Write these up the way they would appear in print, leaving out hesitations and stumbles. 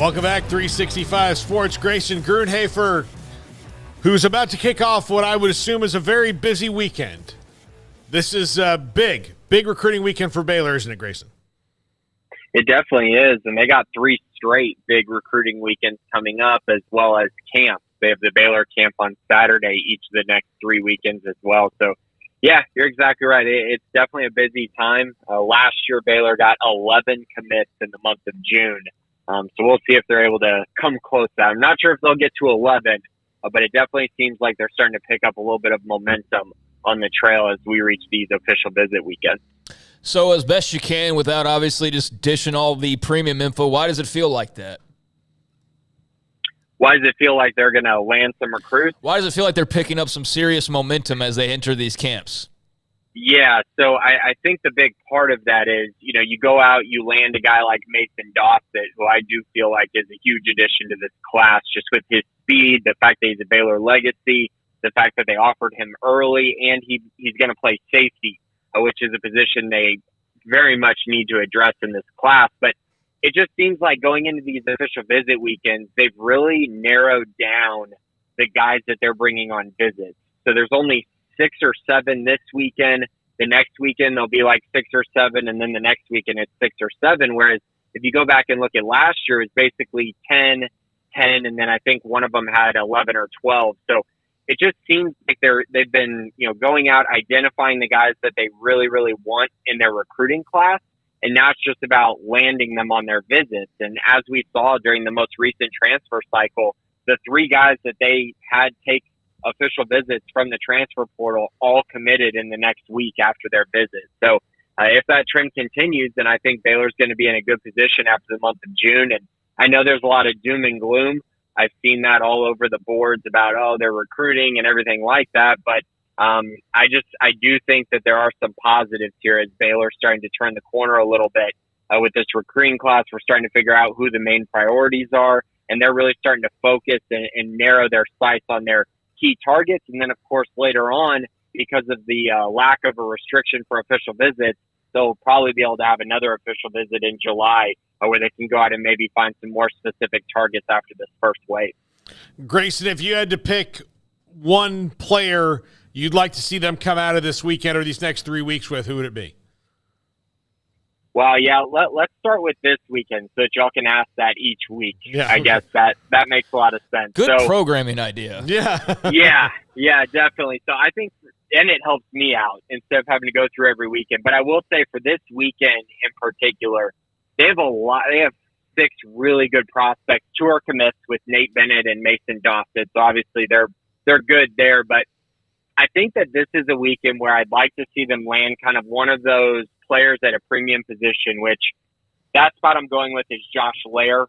Welcome back, 365 Sports. Grayson Grundhoefer, who's about to kick off what I would assume is a very busy weekend. This is a big recruiting weekend for Baylor, isn't it, Grayson? It definitely is, and they got 3 straight big recruiting weekends coming up, as well as camp. They have the Baylor camp on Saturday each of the next 3 weekends as well. So, yeah, you're exactly right. It's definitely a busy time. Last year, Baylor got 11 commits in the month of June. So we'll see if they're able to come close to that. I'm not sure if they'll get to 11, but it definitely seems like they're starting to pick up a little bit of momentum on the trail as we reach these official visit weekends. So as best you can, without obviously just dishing all the premium info, why does it feel like that? Why does it feel like they're going to land some recruits? Why does it feel like they're picking up some serious momentum as they enter these camps? Yeah, so I think the big part of that is, you go out, you land a guy like Mason Dawson, who I do feel like is a huge addition to this class, just with his speed, the fact that he's a Baylor legacy, the fact that they offered him early, and he's going to play safety, which is a position they very much need to address in this class. But it just seems like going into these official visit weekends, they've really narrowed down the guys that they're bringing on visits. So there's only 6 or 7 this weekend. The next weekend, there'll be like 6 or 7, and then the next weekend it's 6 or 7. Whereas if you go back and look at last year, it's basically 10, and then I think one of them had 11 or 12. So it just seems like they've been, going out, identifying the guys that they really, really want in their recruiting class, and now it's just about landing them on their visits. And as we saw during the most recent transfer cycle, the 3 guys that they had take official visits from the transfer portal all committed in the next week after their visit. So if that trend continues, then I think Baylor's going to be in a good position after the month of June. And I know there's a lot of doom and gloom. I've seen that all over the boards about, they're recruiting and everything like that. But I do think that there are some positives here as Baylor's starting to turn the corner a little bit with this recruiting class. We're starting to figure out who the main priorities are, and they're really starting to focus and narrow their sights on their key targets. And then, of course, later on, because of the lack of a restriction for official visits, they'll probably be able to have another official visit in July where they can go out and maybe find some more specific targets after this first wave. Grayson, if you had to pick one player you'd like to see them come out of this weekend or these next 3 weeks with, who would it be? Well, yeah, let's start with this weekend so that y'all can ask that each week. Yeah, I guess that makes a lot of sense. Good programming idea. Yeah. yeah, definitely. So I think, and it helps me out instead of having to go through every weekend. But I will say for this weekend in particular, they have 6 really good prospects. 2 are commits with Nate Bennett and Mason Dawson. So obviously they're good there. But I think that this is a weekend where I'd like to see them land kind of one of those players at a premium position, which that spot I'm going with is Josh Lair.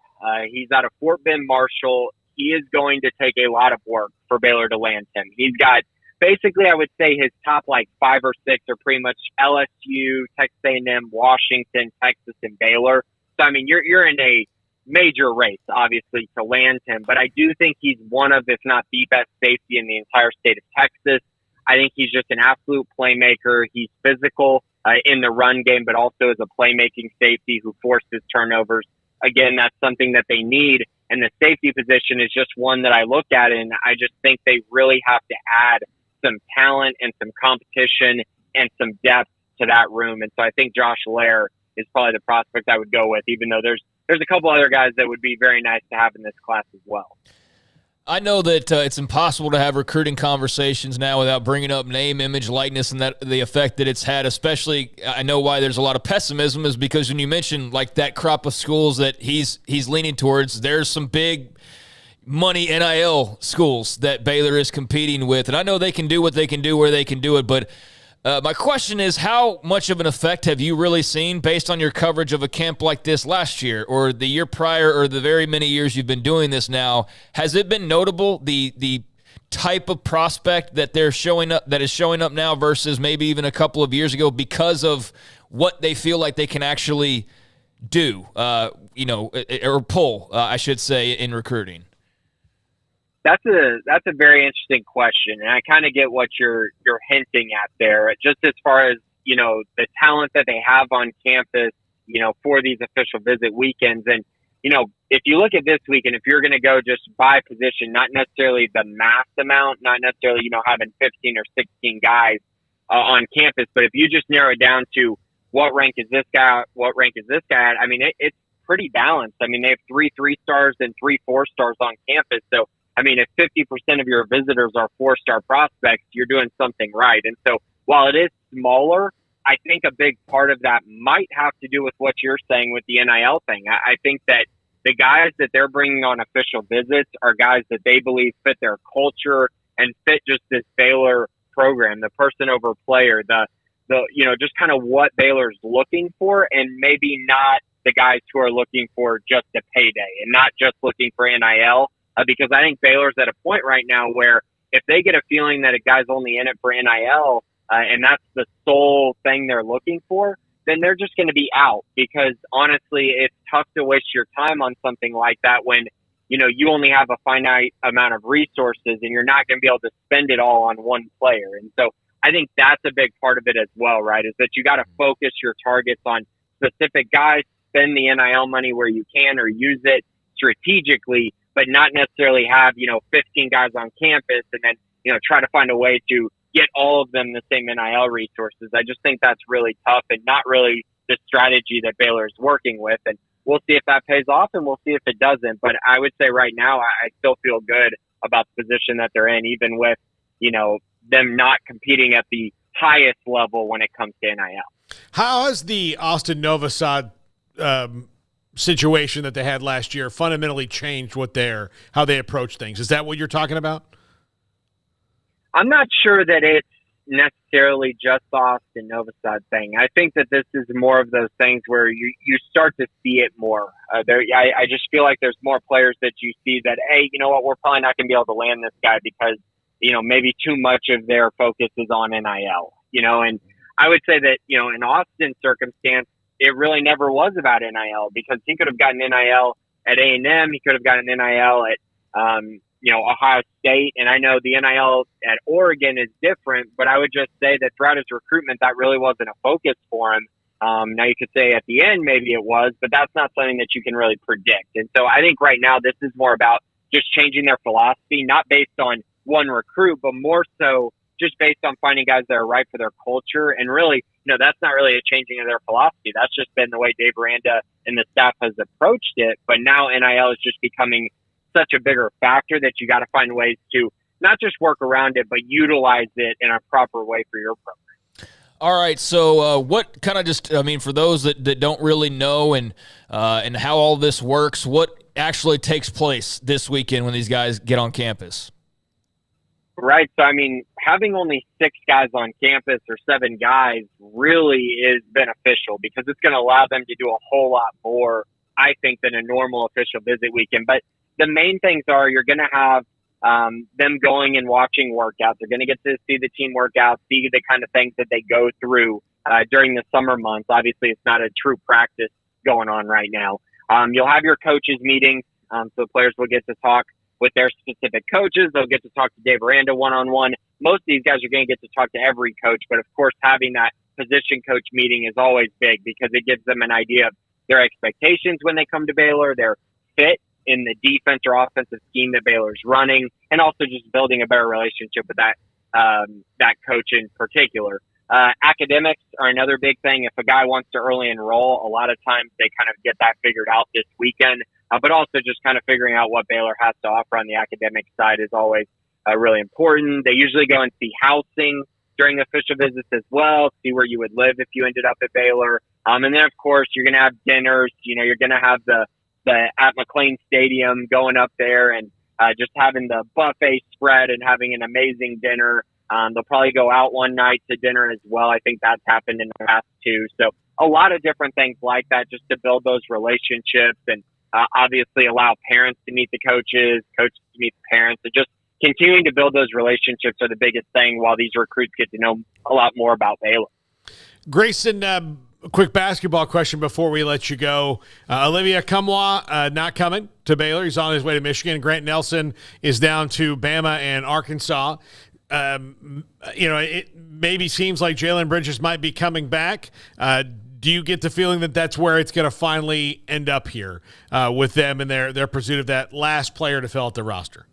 He's out of Fort Bend Marshall. He is going to take a lot of work for Baylor to land him. He's got basically, I would say his top 5 or 6 are pretty much LSU, Texas A&M, Washington, Texas, and Baylor. So, I mean, you're in a major race, obviously, to land him. But I do think he's one of, if not the best safety in the entire state of Texas. I think he's just an absolute playmaker. He's physical in the run game, but also as a playmaking safety who forces turnovers. Again, that's something that they need. And the safety position is just one that I look at, and I just think they really have to add some talent and some competition and some depth to that room. And so I think Josh Lair is probably the prospect I would go with, even though there's a couple other guys that would be very nice to have in this class as well. I know that it's impossible to have recruiting conversations now without bringing up name, image, likeness, and the effect that it's had. Especially, I know why there's a lot of pessimism is because when you mentioned that crop of schools that he's leaning towards, there's some big money NIL schools that Baylor is competing with, and I know they can do what they can do where they can do it, but my question is, how much of an effect have you really seen based on your coverage of a camp like this last year or the year prior or the very many years you've been doing this now? Has it been notable, the type of prospect that is showing up now versus maybe even a couple of years ago because of what they feel like they can actually do, or pull, I should say, in recruiting? That's a very interesting question, and I kind of get what you're hinting at there. Just as far as the talent that they have on campus, for these official visit weekends, and if you look at this week and if you're going to go just by position, not necessarily the mass amount, not necessarily, having 15 or 16 guys on campus, but if you just narrow it down to what rank is this guy, what rank is this guy at, I mean, it's pretty balanced. I mean, they have 3 3-stars and 3 4-stars on campus. So, I mean, if 50% of your visitors are 4-star prospects, you're doing something right. And so while it is smaller, I think a big part of that might have to do with what you're saying with the NIL thing. I think that the guys that they're bringing on official visits are guys that they believe fit their culture and fit just this Baylor program, the person over player, the just kind of what Baylor's looking for, and maybe not the guys who are looking for just a payday and not just looking for NIL. Because I think Baylor's at a point right now where if they get a feeling that a guy's only in it for NIL, and that's the sole thing they're looking for, then they're just going to be out. Because honestly, it's tough to waste your time on something like that when, you only have a finite amount of resources and you're not going to be able to spend it all on one player. And so I think that's a big part of it as well, right? Is that you got to focus your targets on specific guys, spend the NIL money where you can or use it strategically, but not necessarily have, 15 guys on campus and then, try to find a way to get all of them the same NIL resources. I just think that's really tough and not really the strategy that Baylor is working with. And we'll see if that pays off and we'll see if it doesn't. But I would say right now, I still feel good about the position that they're in, even with, them not competing at the highest level when it comes to NIL. How has the Austin Novosad situation that they had last year fundamentally changed how they approach things? Is that what you're talking about? I'm not sure that it's necessarily just the Austin Novosad thing. I think that this is more of those things where you start to see it more. I just feel like there's more players that you see that, hey, you know what, we're probably not going to be able to land this guy because, maybe too much of their focus is on NIL, and I would say that, in Austin's circumstance, it really never was about NIL because he could have gotten NIL at A&M. He could have gotten NIL at, Ohio State. And I know the NIL at Oregon is different, but I would just say that throughout his recruitment, that really wasn't a focus for him. Now you could say at the end, maybe it was, but that's not something that you can really predict. And so I think right now this is more about just changing their philosophy, not based on one recruit, but more so just based on finding guys that are right for their culture. And really, that's not really a changing of their philosophy. That's just been the way Dave Aranda and the staff has approached it. But now NIL is just becoming such a bigger factor that you got to find ways to not just work around it, but utilize it in a proper way for your program. All right. So what kind of for those that don't really know and how all this works, what actually takes place this weekend when these guys get on campus? Right. So, having only 6 guys on campus or 7 guys really is beneficial because it's going to allow them to do a whole lot more, I think, than a normal official visit weekend. But the main things are you're going to have them going and watching workouts. They're going to get to see the team workouts, see the kind of things that they go through during the summer months. Obviously, it's not a true practice going on right now. You'll have your coaches meetings, so players will get to talk with their specific coaches. They'll get to talk to Dave Aranda one-on-one. Most of these guys are going to get to talk to every coach, but of course having that position coach meeting is always big because it gives them an idea of their expectations when they come to Baylor, their fit in the defense or offensive scheme that Baylor's running, and also just building a better relationship with that coach in particular. Academics are another big thing. If a guy wants to early enroll, a lot of times they kind of get that figured out this weekend. But also just kind of figuring out what Baylor has to offer on the academic side is always really important. They usually go and see housing during official visits as well, see where you would live if you ended up at Baylor. And then, of course, you're going to have dinners. You're going to have the at McLean Stadium going up there and just having the buffet spread and having an amazing dinner. They'll probably go out one night to dinner as well. I think that's happened in the past too. So a lot of different things like that just to build those relationships and obviously allow parents to meet the coaches to meet the parents, and just continuing to build those relationships are the biggest thing while these recruits get to know a lot more about Baylor. Grayson, a quick basketball question before we let you go. Olivia Kumwa not coming to Baylor. He's on his way to Michigan. Grant Nelson is down to Bama and Arkansas. It maybe seems like Jalen Bridges might be coming back. do you get the feeling that that's where it's going to finally end up here with them and their pursuit of that last player to fill out the roster?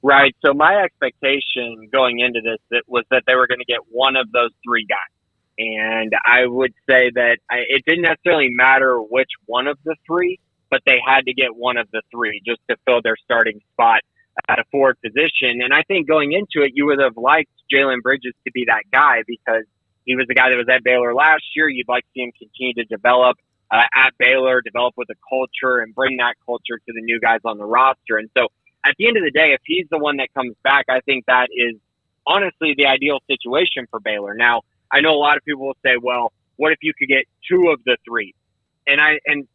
Right. So my expectation going into this was that they were going to get one of those three guys. And I would say that it didn't necessarily matter which one of the three, but they had to get one of the three just to fill their starting spot at a forward position. And I think going into it, you would have liked Jalen Bridges to be that guy because he was the guy that was at Baylor last year. You'd like to see him continue to develop at Baylor, develop with a culture and bring that culture to the new guys on the roster. And so at the end of the day, if he's the one that comes back, I think that is honestly the ideal situation for Baylor. Now, I know a lot of people will say, well, what if you could get two of the three? And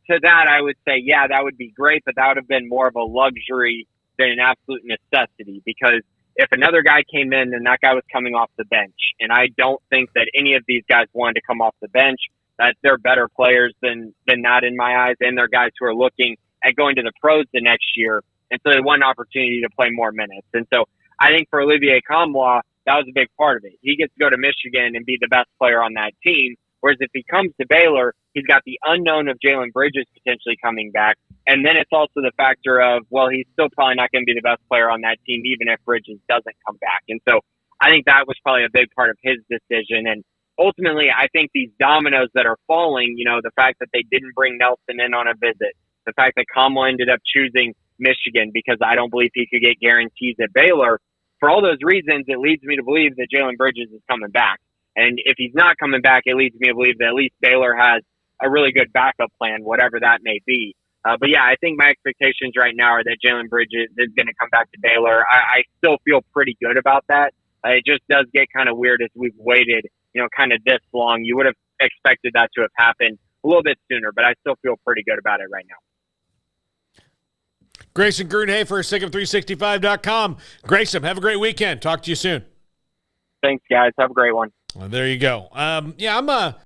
to that, I would say, yeah, that would be great, but that would have been more of a luxury than an absolute necessity, because if another guy came in, then that guy was coming off the bench. And I don't think that any of these guys wanted to come off the bench. That they're better players than that in my eyes, and they're guys who are looking at going to the pros the next year. And so they want an opportunity to play more minutes. And so I think for Olivier Comlois, that was a big part of it. He gets to go to Michigan and be the best player on that team. Whereas if he comes to Baylor, he's got the unknown of Jalen Bridges potentially coming back. And then it's also the factor of, well, he's still probably not going to be the best player on that team, even if Bridges doesn't come back. And so I think that was probably a big part of his decision. And ultimately, I think these dominoes that are falling, the fact that they didn't bring Nelson in on a visit, the fact that Comlois ended up choosing Michigan because I don't believe he could get guarantees at Baylor. For all those reasons, it leads me to believe that Jalen Bridges is coming back. And if he's not coming back, it leads me to believe that at least Baylor has a really good backup plan, whatever that may be. But yeah, I think my expectations right now are that Jalen Bridges is going to come back to Baylor. I still feel pretty good about that. It just does get kind of weird as we've waited, kind of this long. You would have expected that to have happened a little bit sooner, but I still feel pretty good about it right now. Grayson Grundhoefer, Sic'Em365.com. Grayson, have a great weekend. Talk to you soon. Thanks, guys. Have a great one. Well, there you go. I'm